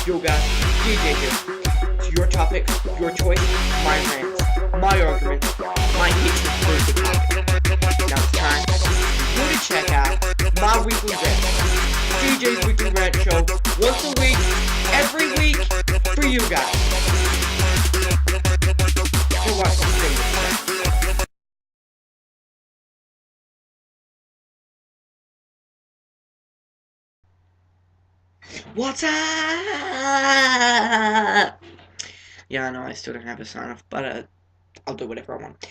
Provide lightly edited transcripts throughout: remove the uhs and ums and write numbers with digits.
yoga, DJ here. It's your topic, your choice, my rants, my arguments, my hatred for the topic. Now it's time for you to check out my weekly rant. DJ's Weekly Rant Show, once a week, every week, for you guys. So watch this video. What's up? Yeah, I know I still don't have a sign off, but I'll do whatever I want.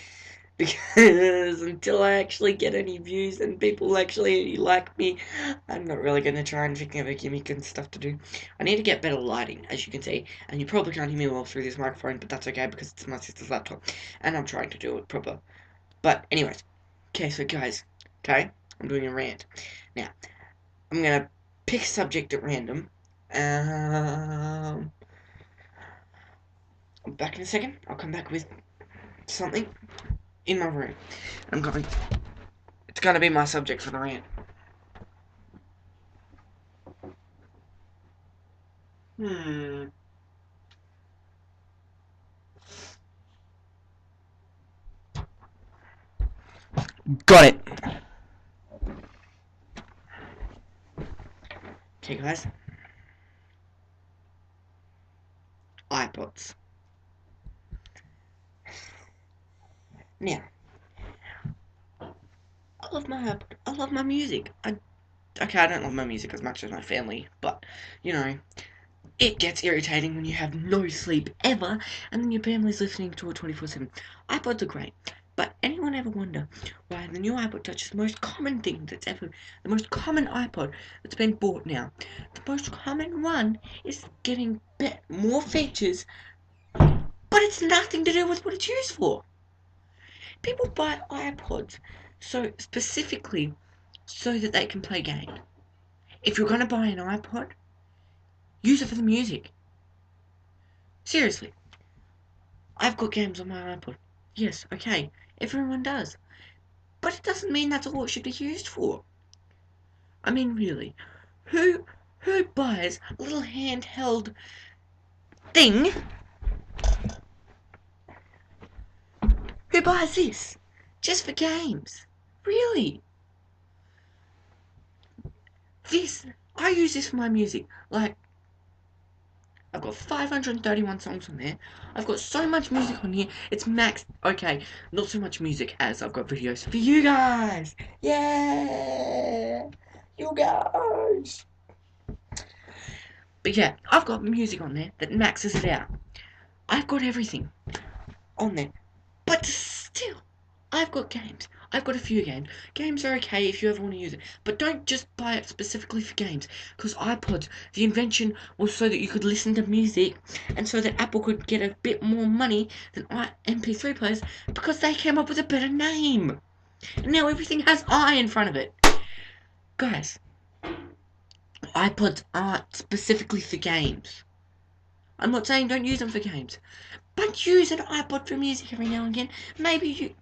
Because until I actually get any views and people actually like me, I'm not really going to try and think of a gimmick and stuff to do. I need to get better lighting, as you can see, and you probably can't hear me well through this microphone, but that's okay because it's my sister's laptop, and I'm trying to do it proper. But anyways, okay, so guys, okay, I'm doing a rant. Now, I'm going to pick a subject at random. I'm back in a second. I'll come back with something in my room. It's going to be my subject for the rant. Got it. Okay, guys. iPods. Now, I love my music. Okay, I don't love my music as much as my family, but, you know, it gets irritating when you have no sleep ever, and then your family's listening to it 24/7. iPods are great, but anyone ever wonder why the new iPod Touch is the most common thing that's ever, the most common iPod that's been bought now? The most common one is getting more features, but it's nothing to do with what it's used for. People buy iPods so specifically so that they can play games. If you're going to buy an iPod, use it for the music. Seriously. I've got games on my iPod. Yes, okay. Everyone does. But it doesn't mean that's all it should be used for. I mean, really. Who buys a little handheld thing? Who buys this? Just for games? Really? I use this for my music. Like, I've got 531 songs on there. I've got so much music on here. It's maxed. Okay, not so much music as I've got videos for you guys. Yeah, you guys. But yeah, I've got music on there that maxes it out. I've got everything on there. But still, I've got games. I've got a few games. Games are okay if you ever want to use it. But don't just buy it specifically for games. Because iPods, the invention was so that you could listen to music. And so that Apple could get a bit more money than MP3 players. Because they came up with a better name. And now everything has I in front of it. Guys, iPods aren't specifically for games. I'm not saying don't use them for games. But use an iPod for music every now and again. Maybe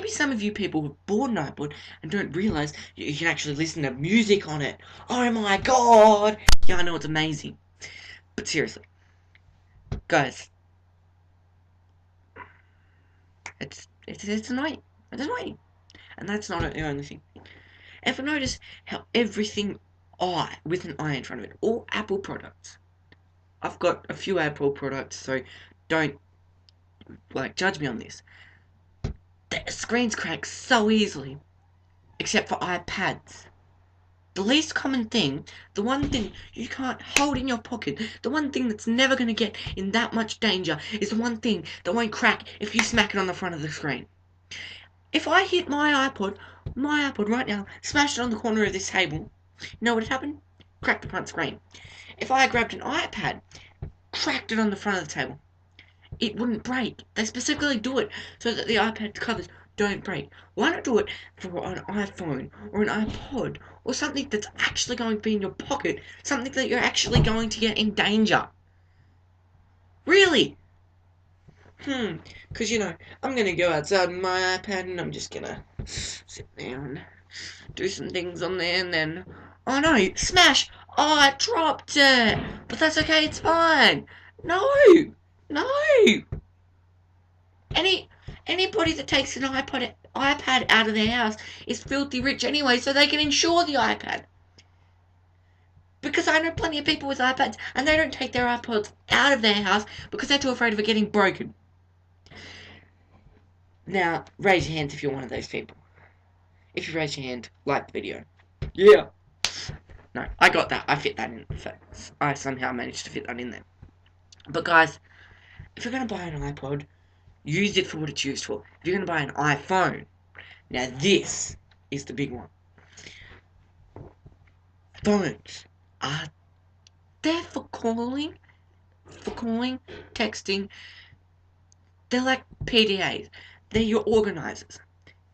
some of you people have bought an iPod and don't realise you can actually listen to music on it. Oh my god! Yeah, I know, it's amazing. But seriously, guys, it's annoying. It's annoying. And that's not the only thing. Ever notice how everything with an I in front of it, all Apple products. I've got a few Apple products, so don't judge me on this. The screens crack so easily, except for iPads. The least common thing, the one thing you can't hold in your pocket, the one thing that's never going to get in that much danger, is the one thing that won't crack if you smack it on the front of the screen. If I hit my iPod right now, smashed it on the corner of this table, you know what would happen? Crack the front screen. If I grabbed an iPad, cracked it on the front of the table, it wouldn't break. They specifically do it so that the iPad covers don't break. Why not do it for an iPhone or an iPod or something that's actually going to be in your pocket, something that you're actually going to get in danger? Really? Because, you know, I'm going to go outside with my iPad and I'm just going to sit there and do some things on there and then, oh no, smash! Oh, I dropped it! But that's okay, it's fine. No! No! Anybody that takes an iPad out of their house is filthy rich anyway, so they can insure the iPad. Because I know plenty of people with iPads, and they don't take their iPods out of their house because they're too afraid of it getting broken. Now, raise your hands if you're one of those people. If you raise your hand, like the video. Yeah. No, I got that. I fit that in. I somehow managed to fit that in there. But guys, if you're going to buy an iPod, use it for what it's used for. If you're going to buy an iPhone, now this is the big one. Phones are there for calling, texting. They're like PDAs. They're your organizers,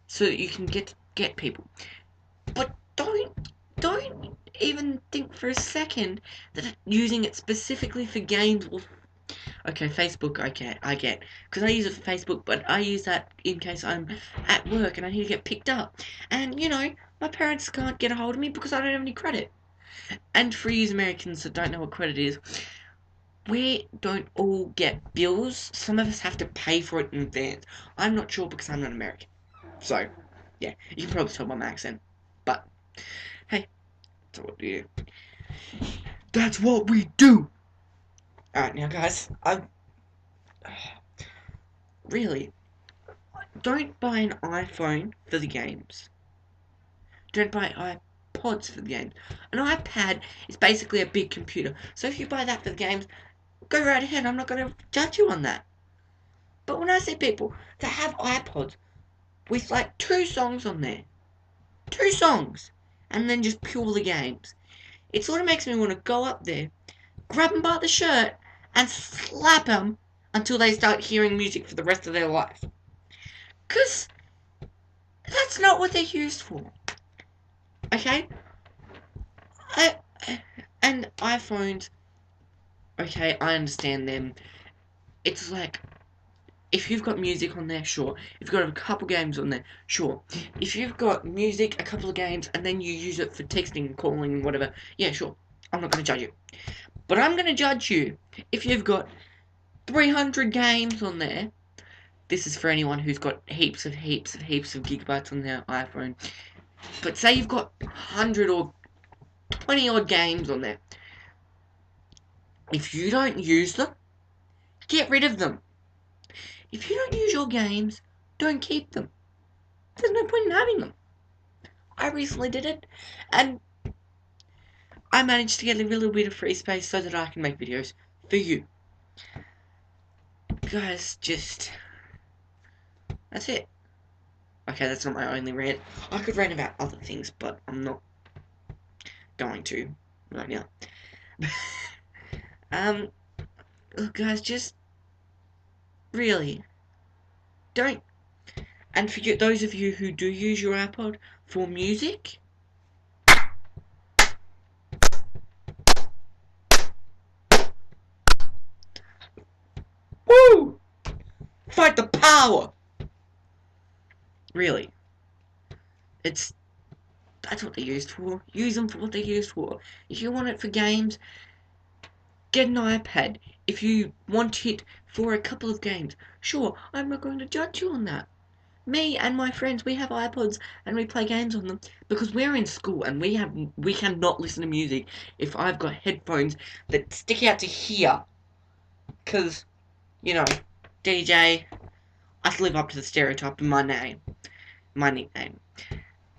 so that you can get people. But don't even think for a second that using it specifically for games will. Okay, Facebook, I get, because I use it for Facebook, but I use that in case I'm at work and I need to get picked up. And, you know, my parents can't get a hold of me because I don't have any credit. And for you Americans that don't know what credit is, we don't all get bills. Some of us have to pay for it in advance. I'm not sure because I'm not American. So, yeah, you can probably tell by my accent. But, hey, that's what we do. That's what we do! Alright, now guys, really, don't buy an iPhone for the games. Don't buy iPods for the games. An iPad is basically a big computer. So if you buy that for the games, go right ahead. I'm not going to judge you on that. But when I see people that have iPods with like 2 songs on there, 2 songs, and then just purely games, it sort of makes me want to go up there, grab them by the shirt, and slap them until they start hearing music for the rest of their life. Because that's not what they're used for. Okay? And iPhones, okay, I understand them. It's like, if you've got music on there, sure. If you've got a couple games on there, sure. If you've got music, a couple of games, and then you use it for texting, calling, and whatever, yeah, sure. I'm not going to judge you. But I'm going to judge you if you've got 300 games on there. This is for anyone who's got heaps of gigabytes on their iPhone. But say you've got 100 or 20 odd games on there. If you don't use them, get rid of them. If you don't use your games, don't keep them. There's no point in having them. I recently did it, and I managed to get a little bit of free space so that I can make videos for you. Guys, that's it. Okay, that's not my only rant. I could rant about other things, but I'm not going to right now. Look, guys, just really don't. And for those of you who do use your iPod for music, woo! Fight the power! Really. That's what they're used for. Use them for what they're used for. If you want it for games, get an iPad. If you want it for a couple of games, sure, I'm not going to judge you on that. Me and my friends, we have iPods and we play games on them because we're in school and we cannot listen to music if I've got headphones that stick out to here. Because, you know, DJ, I live up to the stereotype of my nickname.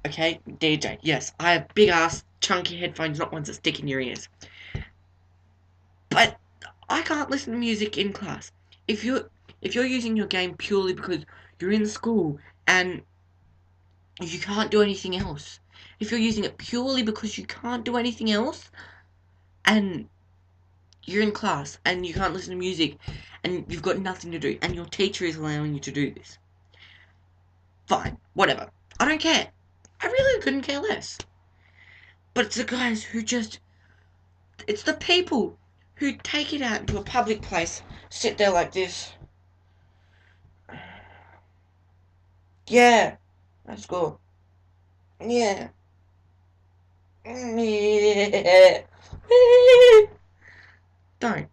Okay, DJ, yes, I have big ass chunky headphones, not ones that stick in your ears. But I can't listen to music in class. If you're using your game purely because you're in school and you can't do anything else, if you're using it purely because you can't do anything else, and you're in class and you can't listen to music and you've got nothing to do and your teacher is allowing you to do this, fine, whatever. I don't care. I really couldn't care less. But it's the guys who it's the people who take it out into a public place, sit there like this. Yeah, that's cool. Yeah. Yeah. Don't.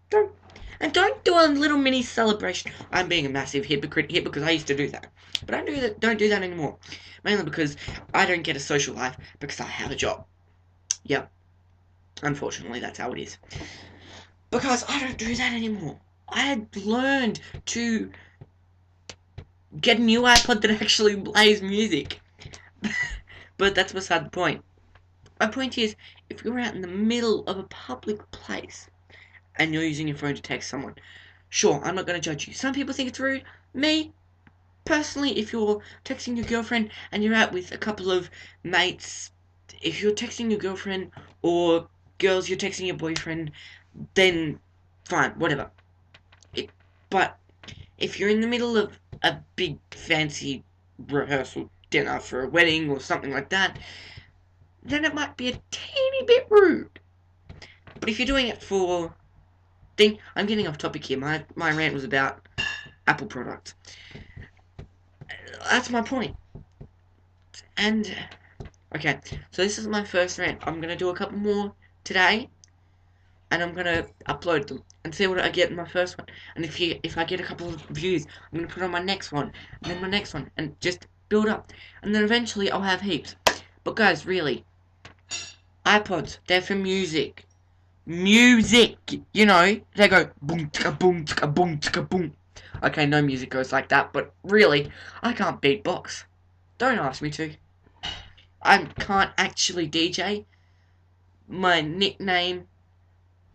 Don't. And don't do a little mini celebration. I'm being a massive hypocrite here because I used to do that. But I don't do that anymore. Mainly because I don't get a social life because I have a job. Yep. Unfortunately, that's how it is. Because I don't do that anymore. I had learned to get a new iPod that actually plays music. But that's beside the point. My point is, if you're out in the middle of a public place and you're using your phone to text someone, sure, I'm not going to judge you. Some people think it's rude. Me, personally, if you're texting your girlfriend and you're out with a couple of mates, if you're texting your girlfriend or girls, you're texting your boyfriend, then fine, whatever. But if you're in the middle of a big fancy rehearsal dinner for a wedding or something like that, then it might be a teeny bit rude. But if you're doing it for... I'm getting off topic here. My rant was about Apple products. That's my point. And... okay, so this is my first rant. I'm going to do a couple more today. And I'm going to upload them. And see what I get in my first one. And if I get a couple of views, I'm going to put on my next one. And then my next one. And just build up. And then eventually I'll have heaps. But guys, really... iPods, they're for music. Music! You know, they go boom, ticka boom, ticka boom, ticka boom. Okay, no music goes like that, but really, I can't beatbox. Don't ask me to. I can't actually DJ. My nickname,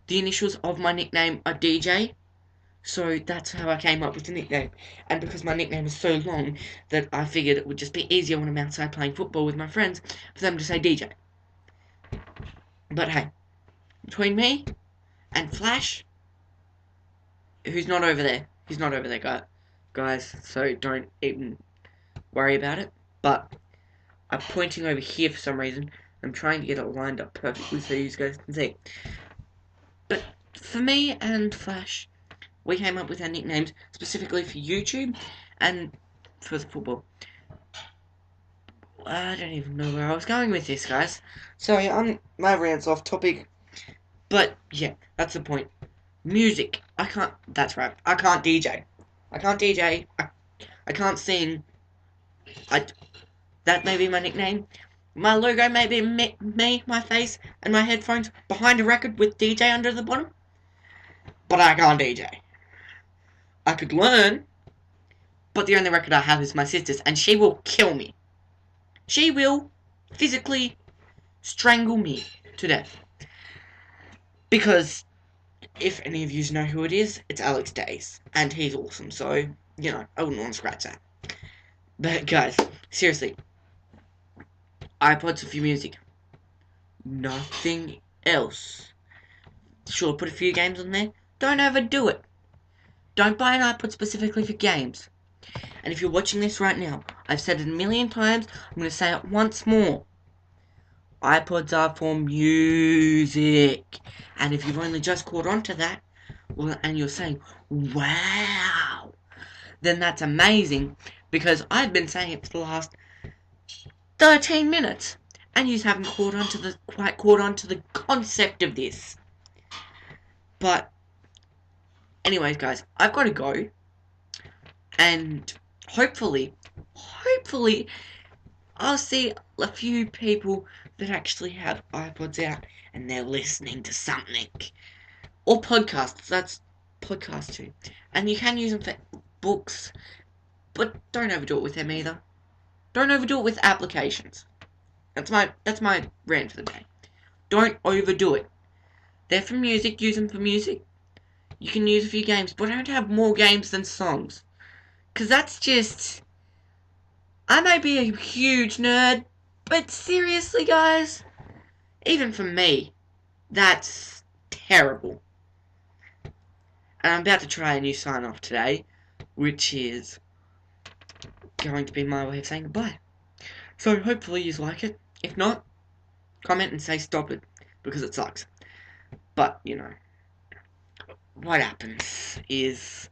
the initials of my nickname are DJ. So that's how I came up with the nickname. And because my nickname is so long that I figured it would just be easier when I'm outside playing football with my friends for them to say DJ. But hey, between me and Flash, who's not over there. He's not over there, guys, so don't even worry about it. But I'm pointing over here for some reason. I'm trying to get it lined up perfectly so you guys can see. But for me and Flash, we came up with our nicknames specifically for YouTube and for the football. I don't even know where I was going with this, guys. Sorry, my rant's off topic. But, yeah, that's the point. Music. That's right. I can't DJ. I can't DJ. I can't sing. That may be my nickname. My logo may be me, my face, and my headphones behind a record with DJ under the bottom. But I can't DJ. I could learn. But the only record I have is my sister's, and she will kill me. She will physically strangle me to death. Because if any of you know who it is, it's Alex Days. And he's awesome, so, you know, I wouldn't want to scratch that. But, guys, seriously. iPods for your music. Nothing else. Sure, put a few games on there. Don't overdo it. Don't buy an iPod specifically for games. And if you're watching this right now, I've said it a million times, I'm going to say it once more. iPods are for music. And if you've only just caught on to that, well, and you're saying, wow, then that's amazing, because I've been saying it for the last 13 minutes, and you haven't quite caught on to the concept of this. But, anyways, guys, I've got to go, and hopefully, I'll see a few people that actually have iPods out and they're listening to something. Or podcasts, that's podcasts too. And you can use them for books, but don't overdo it with them either. Don't overdo it with applications. That's my rant for the day. Don't overdo it. They're for music, use them for music. You can use a few games, but don't have more games than songs. Because that's just... I may be a huge nerd, but seriously, guys, even for me, that's terrible. And I'm about to try a new sign-off today, which is going to be my way of saying goodbye. So hopefully you like it. If not, comment and say stop it, because it sucks. But, you know, what happens is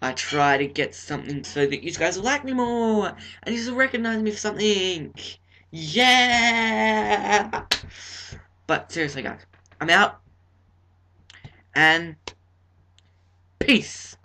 I try to get something so that you guys will like me more, and you will recognize me for something. Yeah! But seriously, guys, I'm out, and peace.